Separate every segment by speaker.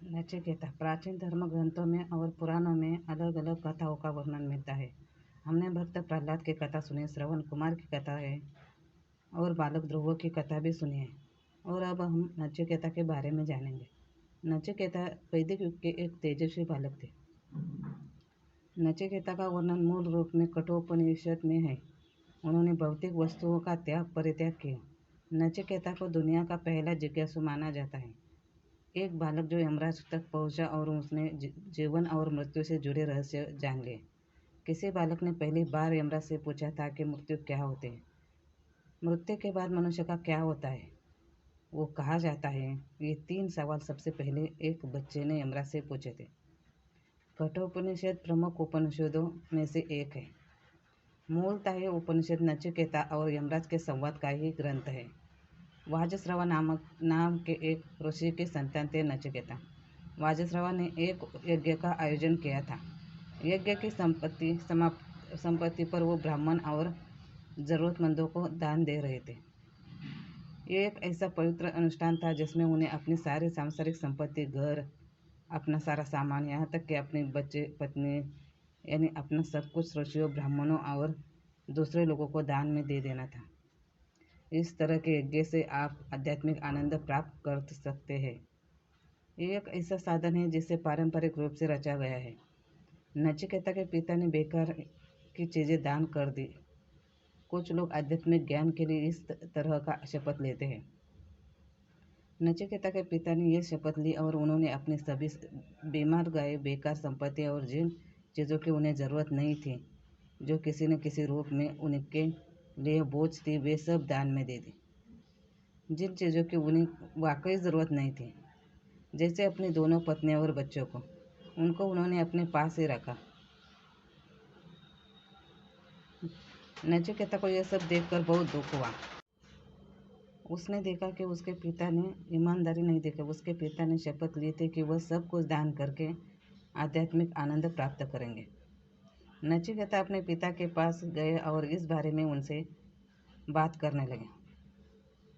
Speaker 1: नचिकेता। प्राचीन धर्म ग्रंथों में और पुराणों में अलग अलग कथाओं का वर्णन मिलता है। हमने भक्त प्रहलाद की कथा सुनी, श्रवण कुमार की कथा है और बालक ध्रुव की कथा भी सुनी है। और अब हम नचिकेता के बारे में जानेंगे। नचिकेता वैदिक युग के एक तेजस्वी बालक थे। नचिकेता का वर्णन मूल रूप में कठोपनिषद में है। उन्होंने भौतिक वस्तुओं का परित्याग किया। नचिकेता को दुनिया का पहला जिज्ञासु माना जाता है। एक बालक जो यमराज तक पहुंचा और उसने जीवन और मृत्यु से जुड़े रहस्य जान लिए। किसी बालक ने पहली बार यमराज से पूछा था कि मृत्यु क्या होती है, मृत्यु के बाद मनुष्य का क्या होता है, वो कहा जाता है। ये 3 सवाल सबसे पहले एक बच्चे ने यमराज से पूछे थे। कठोपनिषद प्रमुख उपनिषदों में से एक है। मूलतः ये उपनिषद नचिकेता और यमराज के संवाद का ही ग्रंथ है। वाजश्रवा नाम के एक ऋषि के संतान थे नचिकेता। वाजश्रवा ने एक यज्ञ का आयोजन किया था। यज्ञ की संपत्ति पर वो ब्राह्मण और जरूरतमंदों को दान दे रहे थे। ये एक ऐसा पवित्र अनुष्ठान था जिसमें उन्हें अपनी सारी सांसारिक संपत्ति, घर, अपना सारा सामान, यहाँ तक कि अपने बच्चे, पत्नी, यानी अपना सब कुछ ऋषियों, ब्राह्मणों और दूसरे लोगों को दान में दे देना था। इस तरह के यज्ञ से आप आध्यात्मिक आनंद प्राप्त कर सकते हैं। ये एक ऐसा साधन है जिसे पारंपरिक रूप से रचा गया है। नचिकेता के पिता ने बेकार की चीज़ें दान कर दी। कुछ लोग आध्यात्मिक ज्ञान के लिए इस तरह का शपथ लेते हैं। नचिकेता के पिता ने यह शपथ ली और उन्होंने अपनी सभी बीमार गाय, बेकार संपत्ति और जिन चीज़ों की उन्हें ज़रूरत नहीं थी, जो किसी न किसी रूप में उनके लिए बोझ थी, वे सब दान में दे दी। जिन चीज़ों की उन्हें वाकई ज़रूरत नहीं थी, जैसे अपनी दोनों पत्नियों और बच्चों को, उनको उन्होंने अपने पास ही रखा। नचिकेता को यह सब देखकर बहुत दुख हुआ। उसने देखा कि उसके पिता ने ईमानदारी नहीं देखी। उसके पिता ने शपथ ली थी कि वह सब कुछ दान करके आध्यात्मिक आनंद प्राप्त करेंगे। नचिकेता अपने पिता के पास गए और इस बारे में उनसे बात करने लगे।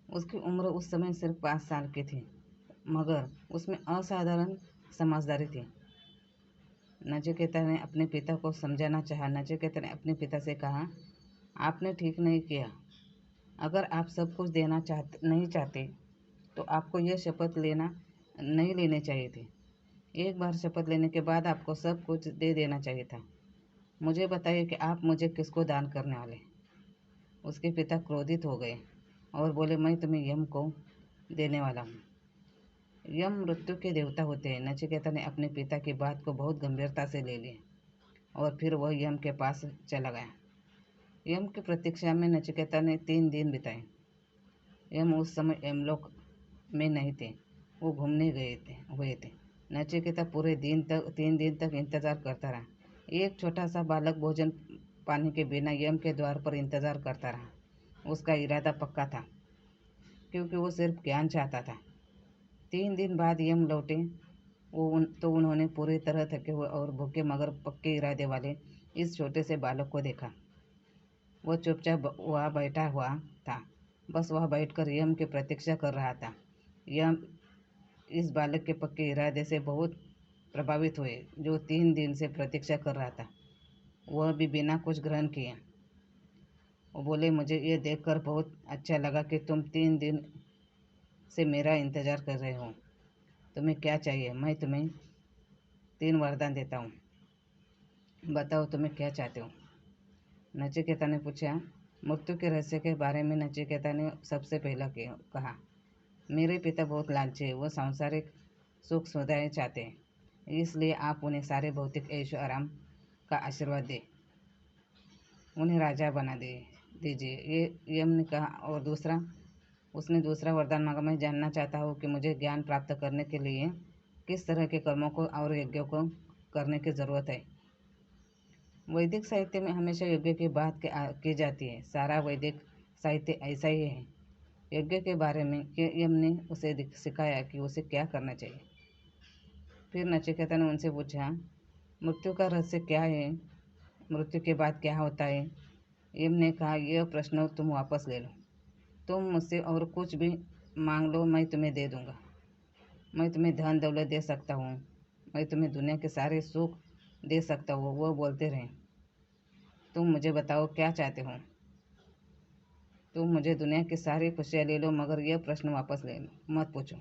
Speaker 1: उसकी उम्र उस समय सिर्फ 5 साल की थी, मगर उसमें असाधारण समझदारी थी। नचिकेता ने अपने पिता को समझाना चाहा। नचिकेता ने अपने पिता से कहा, आपने ठीक नहीं किया। अगर आप सब कुछ देना नहीं चाहते तो आपको यह शपथ नहीं लेनी चाहिए थी। एक बार शपथ लेने के बाद आपको सब कुछ दे देना चाहिए था। मुझे बताइए कि आप मुझे किसको दान करने वाले। उसके पिता क्रोधित हो गए और बोले, मैं तुम्हें यम को देने वाला हूँ। यम मृत्यु के देवता होते हैं। नचिकेता ने अपने पिता की बात को बहुत गंभीरता से ले लिया और फिर वह यम के पास चला गया। यम की प्रतीक्षा में नचिकेता ने 3 दिन बिताए। यम उस समय यमलोक में नहीं थे, वो घूमने हुए थे। नचिकेता पूरे 3 दिन तक इंतजार करता रहा। एक छोटा सा बालक भोजन पानी के बिना यम के द्वार पर इंतजार करता रहा। उसका इरादा पक्का था, क्योंकि वो सिर्फ ज्ञान चाहता था। 3 दिन बाद यम लौटे। तो उन्होंने पूरी तरह थके हुए और भूखे मगर पक्के इरादे वाले इस छोटे से बालक को देखा। वह चुपचाप वहाँ बैठा हुआ था, बस वह बैठकर यम की प्रतीक्षा कर रहा था। यम इस बालक के पक्के इरादे से बहुत प्रभावित हुए, जो 3 दिन से प्रतीक्षा कर रहा था, वह भी बिना कुछ ग्रहण किए। वो बोले, मुझे ये देखकर बहुत अच्छा लगा कि तुम 3 दिन से मेरा इंतज़ार कर रहे हो। तुम्हें क्या चाहिए? मैं तुम्हें 3 वरदान देता हूँ, बताओ तुम्हें क्या चाहते हो। नचिकेता ने पूछा। मृत्यु के रहस्य के बारे में नचिकेता ने सबसे पहला कहा, मेरे पिता बहुत लालची है। वो सांसारिक सुख सुविधाएं चाहते हैं, इसलिए आप उन्हें सारे भौतिक ऐशो आराम का आशीर्वाद दें, उन्हें राजा बना दीजिए। ये यम ने कहा। और उसने दूसरा वरदान मांगा, मैं जानना चाहता हूँ कि मुझे ज्ञान प्राप्त करने के लिए किस तरह के कर्मों को और यज्ञों को करने की ज़रूरत है। वैदिक साहित्य में हमेशा यज्ञ की बात की जाती है। सारा वैदिक साहित्य ऐसा ही है। यज्ञ के बारे में यम ने उसे सिखाया कि उसे क्या करना चाहिए। फिर नचिकेता ने उनसे पूछा, मृत्यु का रहस्य क्या है? मृत्यु के बाद क्या होता है? यम ने कहा, यह प्रश्न तुम वापस ले लो। तुम मुझसे और कुछ भी मांग लो, मैं तुम्हें दे दूंगा। मैं तुम्हें धन दौलत दे सकता हूँ, मैं तुम्हें दुनिया के सारे सुख दे सकता हूँ, वो बोलते रहे। तुम मुझे बताओ क्या चाहते हो। तुम मुझे दुनिया की सारी खुशियाँ ले लो, मगर यह प्रश्न वापस ले मत पूछो।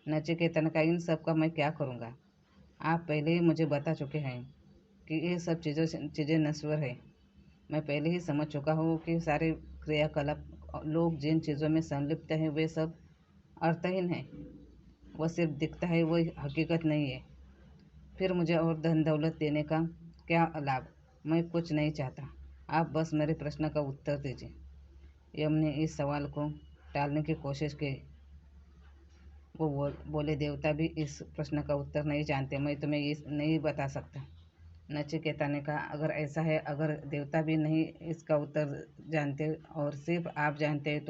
Speaker 1: नचिकेतन का इन सब का मैं क्या करूँगा। आप पहले ही मुझे बता चुके हैं कि ये सब चीज़ें नश्वर है। मैं पहले ही समझ चुका हूँ कि सारे क्रियाकलाप लोग जिन चीज़ों में संलिप्त हैं वे सब अर्थहीन है। वह सिर्फ दिखता है, वह हकीकत नहीं है। फिर मुझे और धन दौलत देने का क्या लाभ। मैं कुछ नहीं चाहता, आप बस मेरे प्रश्न का उत्तर दीजिए। यम ने इस सवाल को टालने की कोशिश की। वो बोले, देवता भी इस प्रश्न का उत्तर नहीं जानते, मैं तुम्हें ये नहीं बता सकता। नचिकेता ने कहा, अगर ऐसा है, अगर देवता भी नहीं इसका उत्तर जानते और सिर्फ आप जानते हैं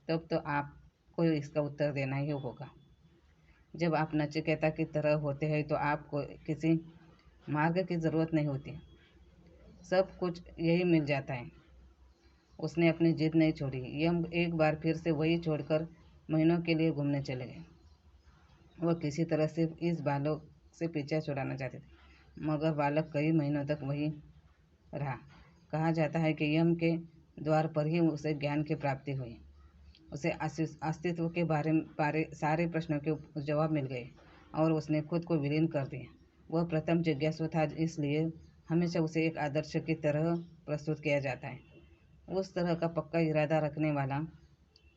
Speaker 1: तब तो आपको इसका उत्तर देना ही होगा। जब आप नचिकेता की तरह होते हैं तो आपको किसी मार्ग की ज़रूरत नहीं होती, सब कुछ यही मिल जाता है। उसने अपनी जिद नहीं छोड़ी। यम एक बार फिर से वही छोड़कर महीनों के लिए घूमने चले गए। वह किसी तरह से इस बालक से पीछा छुड़ाना चाहते थे, मगर बालक कई महीनों तक वही रहा। कहा जाता है कि यम के द्वार पर ही उसे ज्ञान की प्राप्ति हुई। उसे अस्तित्व के बारे सारे प्रश्नों के जवाब मिल गए और उसने खुद को विलीन कर दिया। वह प्रथम जिज्ञासु था, इसलिए हमेशा उसे एक आदर्श की तरह प्रस्तुत किया जाता है। उस तरह का पक्का इरादा रखने वाला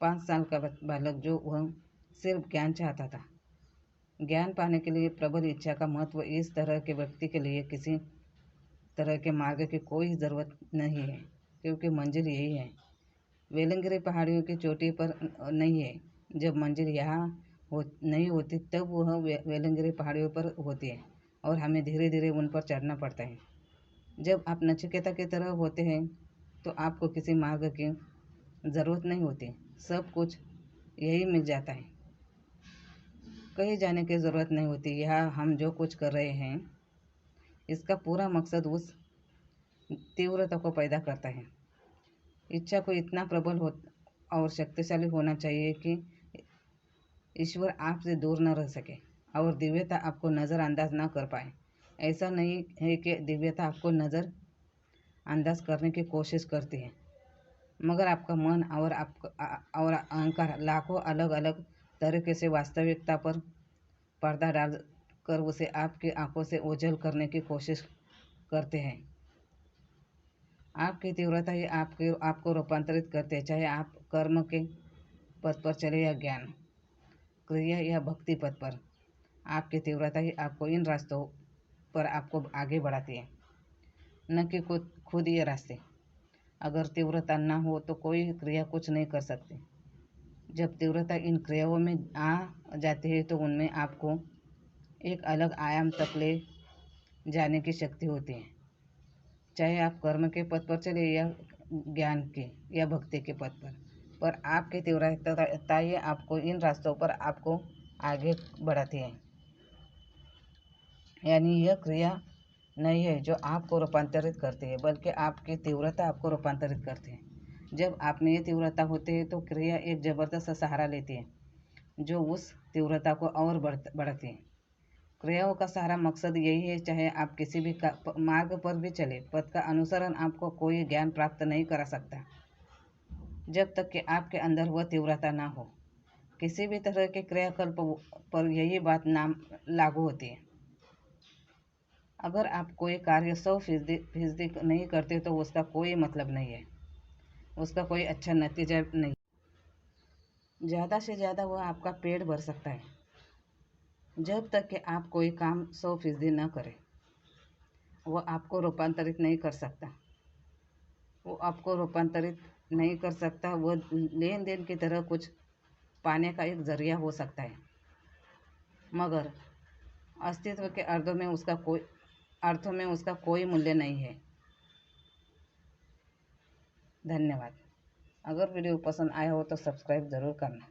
Speaker 1: 5 साल का बालक जो वह सिर्फ ज्ञान चाहता था। ज्ञान पाने के लिए प्रबल इच्छा का महत्व। इस तरह के व्यक्ति के लिए किसी तरह के मार्ग की कोई ज़रूरत नहीं है, क्योंकि मंजिल यही है। वेलंगिरी पहाड़ियों की चोटी पर नहीं है। जब मंजिल यहाँ नहीं होती तब वह वेलंगिरी पहाड़ियों पर होती है और हमें धीरे धीरे उन पर चढ़ना पड़ता है। जब आप नचिकेता की तरह होते हैं तो आपको किसी मार्ग की ज़रूरत नहीं होती, सब कुछ यही मिल जाता है। कहीं जाने की ज़रूरत नहीं होती। यहाँ हम जो कुछ कर रहे हैं इसका पूरा मकसद उस तीव्रता को पैदा करता है। इच्छा को इतना प्रबल और शक्तिशाली होना चाहिए कि ईश्वर आपसे दूर न रह सके और दिव्यता आपको नज़रअंदाज न कर पाए। ऐसा नहीं है कि दिव्यता आपको नज़रअंदाज करने की कोशिश करती है, मगर आपका मन और अहंकार लाखों अलग अलग तरीके से वास्तविकता पर पर्दा डालकर उसे आपकी आंखों से ओझल करने की कोशिश करते हैं। आपकी तीव्रता ही आपको रूपांतरित करते हैं, चाहे आप कर्म के पथ पर चले या ज्ञान, क्रिया या भक्ति पथ पर। आपकी तीव्रता ही आपको इन रास्तों पर आपको आगे बढ़ाती है, न कि खुद ये रास्ते। अगर तीव्रता न हो तो कोई क्रिया कुछ नहीं कर सकती। जब तीव्रता इन क्रियाओं में आ जाती है तो उनमें आपको एक अलग आयाम तक ले जाने की शक्ति होती है, चाहे आप कर्म के पथ पर चले या ज्ञान के या भक्ति के पथ पर आपकी तीव्रता ही आपको इन रास्तों पर आपको आगे बढ़ाती है। यानी यह क्रिया नहीं है जो आपको रूपांतरित करती है, बल्कि आपकी तीव्रता आपको रूपांतरित करती है। जब आप में ये तीव्रता होती है तो क्रिया एक ज़बरदस्त सहारा लेती है जो उस तीव्रता को और बढ़ाती है। क्रियाओं का सारा मकसद यही है, चाहे आप किसी भी मार्ग पर भी चले, पथ का अनुसरण आपको कोई ज्ञान प्राप्त नहीं करा सकता जब तक कि आपके अंदर वह तीव्रता ना हो। किसी भी तरह के क्रियाकल्प पर यही बात लागू होती है। अगर आप कोई कार्य 100% नहीं करते तो उसका कोई मतलब नहीं है, उसका कोई अच्छा नतीजा नहीं। ज़्यादा से ज़्यादा वह आपका पेट भर सकता है। जब तक कि आप कोई काम 100% न करें, वो आपको रूपांतरित नहीं कर सकता। वो आपको रूपांतरित नहीं कर सकता। वो लेन देन की तरह कुछ पाने का एक जरिया हो सकता है, मगर अस्तित्व के अर्थों में उसका कोई मूल्य नहीं है। धन्यवाद। अगर वीडियो पसंद आया हो तो सब्सक्राइब ज़रूर करना।